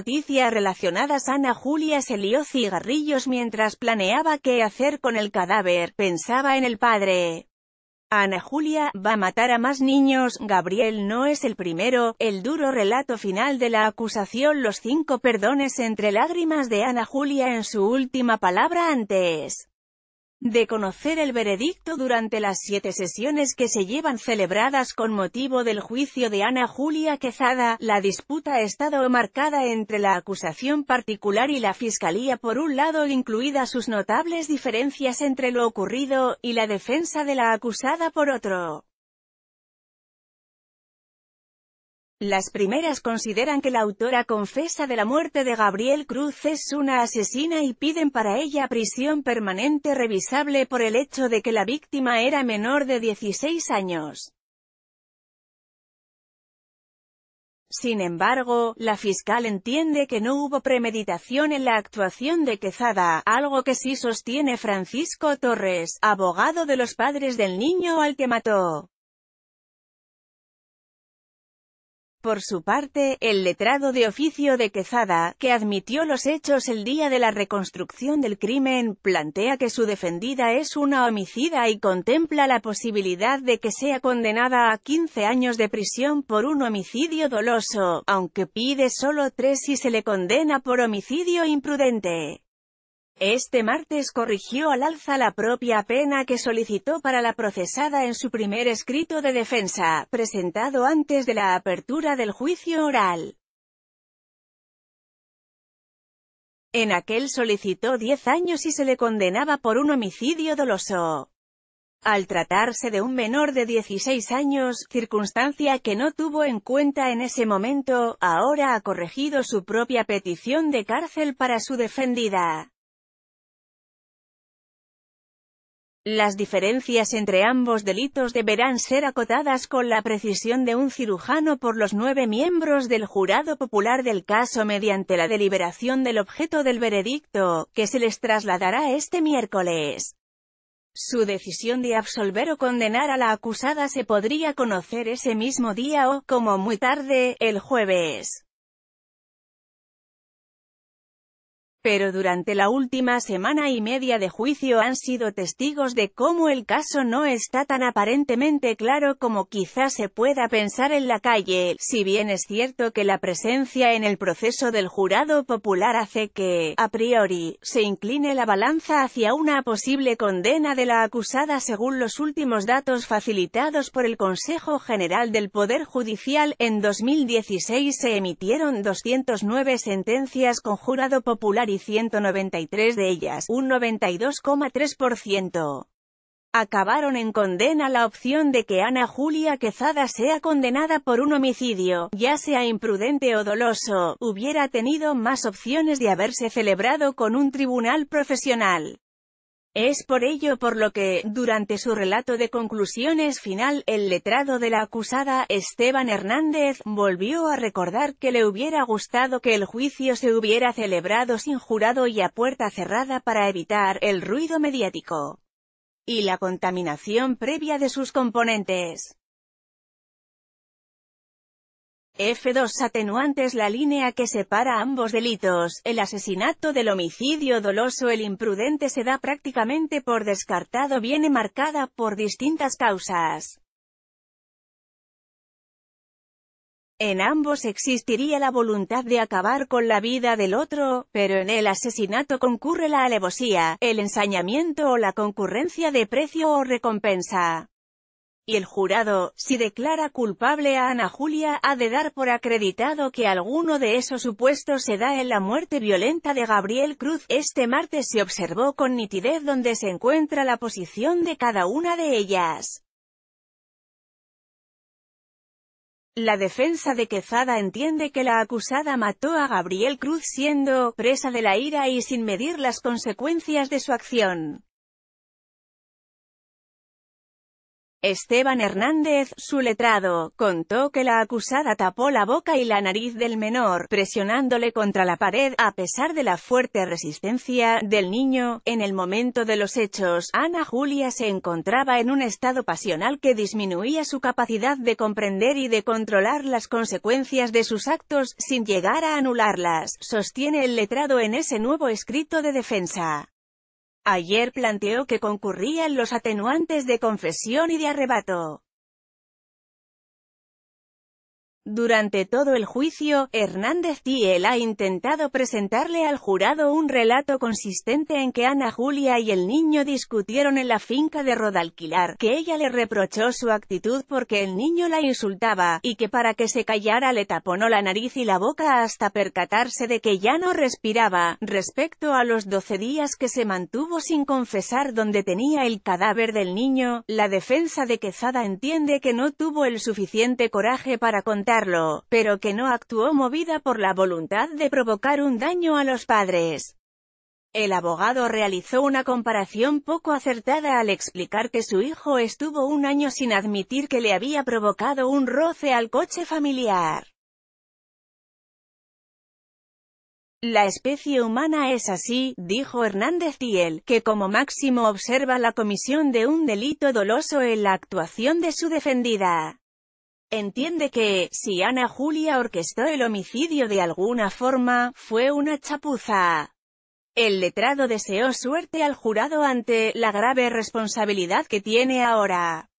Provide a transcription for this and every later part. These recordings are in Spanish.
noticias relacionadas. Ana Julia se lió cigarrillos mientras planeaba qué hacer con el cadáver. Pensaba en el padre. Ana Julia va a matar a más niños. Gabriel no es el primero. El duro relato final de la acusación. Los 5 perdones entre lágrimas de Ana Julia en su última palabra antes de conocer el veredicto. Durante las 7 sesiones que se llevan celebradas con motivo del juicio de Ana Julia Quezada, la disputa ha estado marcada entre la acusación particular y la fiscalía por un lado, incluidas sus notables diferencias entre lo ocurrido, y la defensa de la acusada por otro. Las primeras consideran que la autora confesa de la muerte de Gabriel Cruz es una asesina y piden para ella prisión permanente revisable por el hecho de que la víctima era menor de 16 años. Sin embargo, la fiscal entiende que no hubo premeditación en la actuación de Quezada, algo que sí sostiene Francisco Torres, abogado de los padres del niño al que mató. Por su parte, el letrado de oficio de Quezada, que admitió los hechos el día de la reconstrucción del crimen, plantea que su defendida es una homicida y contempla la posibilidad de que sea condenada a 15 años de prisión por un homicidio doloso, aunque pide solo 3 si se le condena por homicidio imprudente. Este martes corrigió al alza la propia pena que solicitó para la procesada en su primer escrito de defensa, presentado antes de la apertura del juicio oral. En aquel solicitó 10 años y se le condenaba por un homicidio doloso. Al tratarse de un menor de 16 años, circunstancia que no tuvo en cuenta en ese momento, ahora ha corregido su propia petición de cárcel para su defendida. Las diferencias entre ambos delitos deberán ser acotadas con la precisión de un cirujano por los 9 miembros del jurado popular del caso mediante la deliberación del objeto del veredicto, que se les trasladará este miércoles. Su decisión de absolver o condenar a la acusada se podría conocer ese mismo día o, como muy tarde, el jueves. Pero durante la última semana y media de juicio han sido testigos de cómo el caso no está tan aparentemente claro como quizás se pueda pensar en la calle, si bien es cierto que la presencia en el proceso del jurado popular hace que, a priori, se incline la balanza hacia una posible condena de la acusada. Según los últimos datos facilitados por el Consejo General del Poder Judicial, en 2016 se emitieron 209 sentencias con jurado popular y 193 de ellas, un 92,3%. Acabaron en condena. La opción de que Ana Julia Quezada sea condenada por un homicidio, ya sea imprudente o doloso, hubiera tenido más opciones de haberse celebrado con un tribunal profesional. Es por ello por lo que, durante su relato de conclusiones final, el letrado de la acusada, Esteban Hernández, volvió a recordar que le hubiera gustado que el juicio se hubiera celebrado sin jurado y a puerta cerrada para evitar el ruido mediático y la contaminación previa de sus componentes. F2 atenuantes. La línea que separa ambos delitos, el asesinato del homicidio doloso, el imprudente, se da prácticamente por descartado. Viene marcada por distintas causas. En ambos existiría la voluntad de acabar con la vida del otro, pero en el asesinato concurre la alevosía, el ensañamiento o la concurrencia de precio o recompensa. Y el jurado, si declara culpable a Ana Julia, ha de dar por acreditado que alguno de esos supuestos se da en la muerte violenta de Gabriel Cruz. Este martes se observó con nitidez dónde se encuentra la posición de cada una de ellas. La defensa de Quezada entiende que la acusada mató a Gabriel Cruz siendo presa de la ira y sin medir las consecuencias de su acción. Esteban Hernández, su letrado, contó que la acusada tapó la boca y la nariz del menor, presionándole contra la pared, a pesar de la fuerte resistencia del niño. En el momento de los hechos, Ana Julia se encontraba en un estado pasional que disminuía su capacidad de comprender y de controlar las consecuencias de sus actos, sin llegar a anularlas, sostiene el letrado en ese nuevo escrito de defensa. Ayer planteó que concurrían los atenuantes de confesión y de arrebato. Durante todo el juicio, Hernández Thiel ha intentado presentarle al jurado un relato consistente en que Ana Julia y el niño discutieron en la finca de Rodalquilar, que ella le reprochó su actitud porque el niño la insultaba, y que para que se callara le taponó la nariz y la boca hasta percatarse de que ya no respiraba. Respecto a los 12 días que se mantuvo sin confesar donde tenía el cadáver del niño, la defensa de Quezada entiende que no tuvo el suficiente coraje para contar, pero que no actuó movida por la voluntad de provocar un daño a los padres. El abogado realizó una comparación poco acertada al explicar que su hijo estuvo un año sin admitir que le había provocado un roce al coche familiar. La especie humana es así, dijo Hernández Thiel, que como máximo observa la comisión de un delito doloso en la actuación de su defendida. Entiende que, si Ana Julia orquestó el homicidio de alguna forma, fue una chapuza. El letrado deseó suerte al jurado ante la grave responsabilidad que tiene ahora.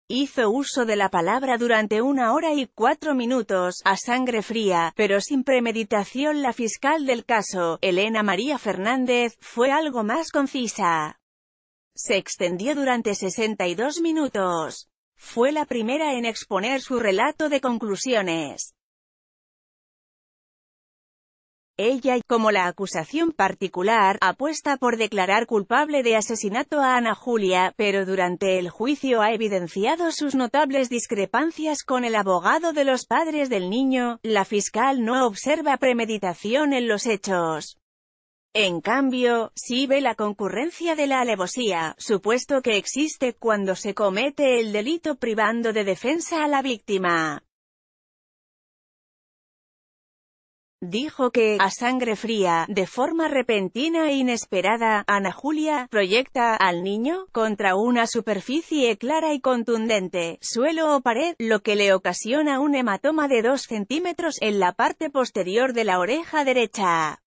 Hizo uso de la palabra durante 1 hora y 4 minutos, a sangre fría, pero sin premeditación. La fiscal del caso, Elena María Fernández, fue algo más concisa. Se extendió durante 62 minutos. Fue la primera en exponer su relato de conclusiones. Ella, como la acusación particular, apuesta por declarar culpable de asesinato a Ana Julia, pero durante el juicio ha evidenciado sus notables discrepancias con el abogado de los padres del niño. La fiscal no observa premeditación en los hechos. En cambio, sí ve la concurrencia de la alevosía, supuesto que existe cuando se comete el delito privando de defensa a la víctima. Dijo que, a sangre fría, de forma repentina e inesperada, Ana Julia proyecta al niño contra una superficie clara y contundente, suelo o pared, lo que le ocasiona un hematoma de 2 centímetros en la parte posterior de la oreja derecha.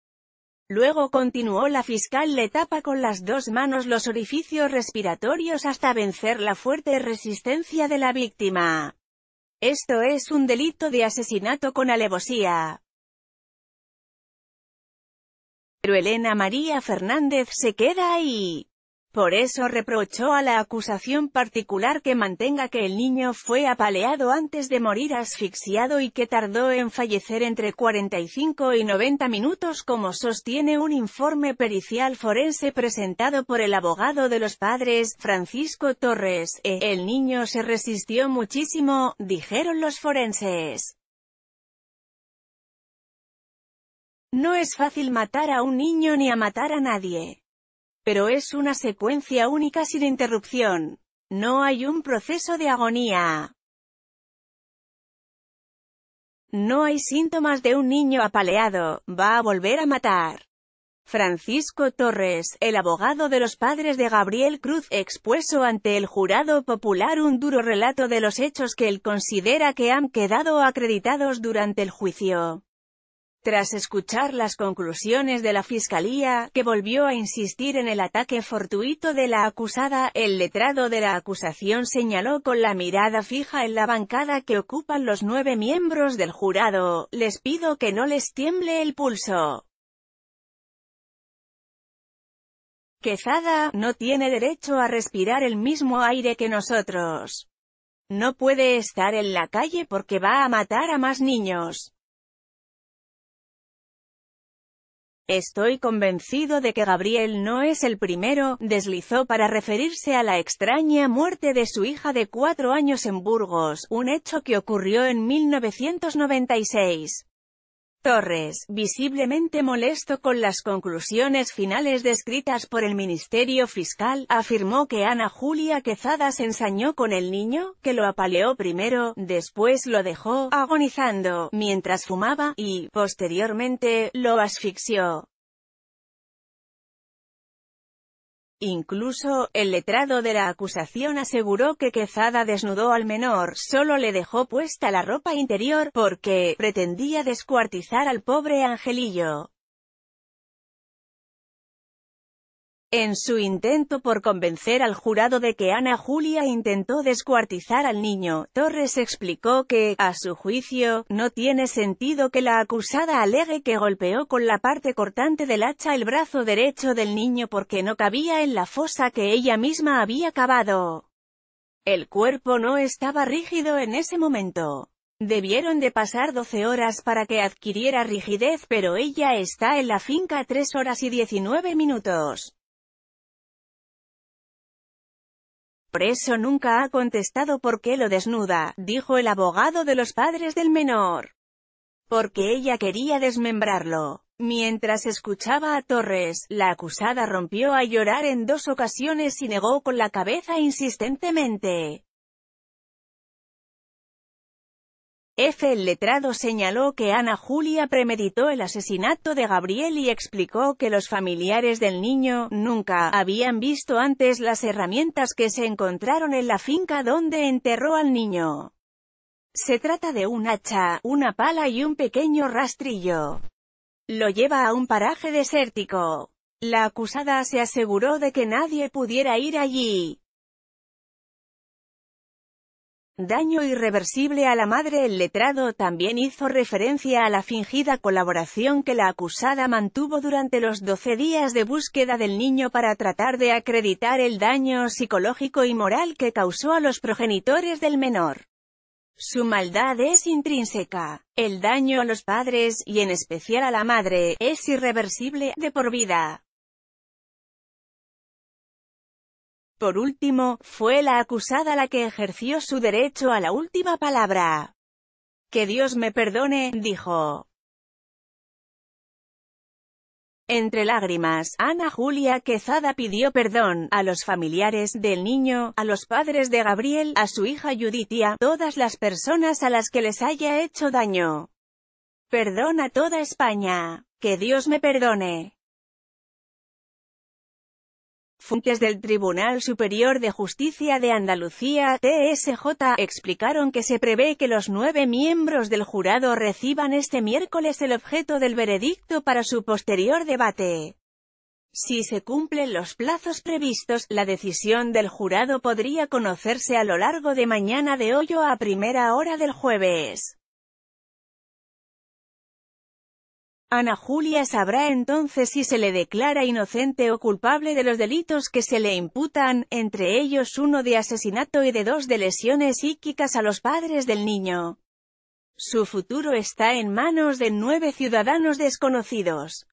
Luego, continuó la fiscal, le tapa con las 2 manos los orificios respiratorios hasta vencer la fuerte resistencia de la víctima. Esto es un delito de asesinato con alevosía. Pero Elena María Fernández se queda ahí. Por eso reprochó a la acusación particular que mantenga que el niño fue apaleado antes de morir asfixiado y que tardó en fallecer entre 45 y 90 minutos, como sostiene un informe pericial forense presentado por el abogado de los padres, Francisco Torres. El niño se resistió muchísimo, dijeron los forenses. No es fácil matar a un niño ni a matar a nadie. Pero es una secuencia única sin interrupción. No hay un proceso de agonía. No hay síntomas de un niño apaleado, va a volver a matar. Francisco Torres, el abogado de los padres de Gabriel Cruz, expuso ante el jurado popular un duro relato de los hechos que él considera que han quedado acreditados durante el juicio. Tras escuchar las conclusiones de la Fiscalía, que volvió a insistir en el ataque fortuito de la acusada, el letrado de la acusación señaló con la mirada fija en la bancada que ocupan los 9 miembros del jurado: les pido que no les tiemble el pulso. Quezada no tiene derecho a respirar el mismo aire que nosotros. No puede estar en la calle porque va a matar a más niños. Estoy convencido de que Gabriel no es el primero, deslizó para referirse a la extraña muerte de su hija de 4 años en Burgos, un hecho que ocurrió en 1996. Torres, visiblemente molesto con las conclusiones finales descritas por el Ministerio Fiscal, afirmó que Ana Julia Quezada se ensañó con el niño, que lo apaleó primero, después lo dejó agonizando mientras fumaba, y, posteriormente, lo asfixió. Incluso, el letrado de la acusación aseguró que Quezada desnudó al menor, solo le dejó puesta la ropa interior, porque pretendía descuartizar al pobre angelillo. En su intento por convencer al jurado de que Ana Julia intentó descuartizar al niño, Torres explicó que, a su juicio, no tiene sentido que la acusada alegue que golpeó con la parte cortante del hacha el brazo derecho del niño porque no cabía en la fosa que ella misma había cavado. El cuerpo no estaba rígido en ese momento. Debieron de pasar 12 horas para que adquiriera rigidez, pero ella está en la finca 3 horas y 19 minutos. Por eso nunca ha contestado por qué lo desnuda, dijo el abogado de los padres del menor. Porque ella quería desmembrarlo. Mientras escuchaba a Torres, la acusada rompió a llorar en 2 ocasiones y negó con la cabeza insistentemente. El letrado señaló que Ana Julia premeditó el asesinato de Gabriel y explicó que los familiares del niño nunca habían visto antes las herramientas que se encontraron en la finca donde enterró al niño. Se trata de un hacha, una pala y un pequeño rastrillo. Lo lleva a un paraje desértico. La acusada se aseguró de que nadie pudiera ir allí. Daño irreversible a la madre. El letrado también hizo referencia a la fingida colaboración que la acusada mantuvo durante los 12 días de búsqueda del niño para tratar de acreditar el daño psicológico y moral que causó a los progenitores del menor. Su maldad es intrínseca. El daño a los padres, y en especial a la madre, es irreversible, de por vida. Por último, fue la acusada la que ejerció su derecho a la última palabra. Que Dios me perdone, dijo. Entre lágrimas, Ana Julia Quezada pidió perdón a los familiares del niño, a los padres de Gabriel, a su hija Judith y a todas las personas a las que les haya hecho daño. Perdón a toda España. Que Dios me perdone. Fuentes del Tribunal Superior de Justicia de Andalucía, TSJ, explicaron que se prevé que los 9 miembros del jurado reciban este miércoles el objeto del veredicto para su posterior debate. Si se cumplen los plazos previstos, la decisión del jurado podría conocerse a lo largo de mañana de hoy o a primera hora del jueves. Ana Julia sabrá entonces si se le declara inocente o culpable de los delitos que se le imputan, entre ellos uno de asesinato y de 2 de lesiones psíquicas a los padres del niño. Su futuro está en manos de 9 ciudadanos desconocidos.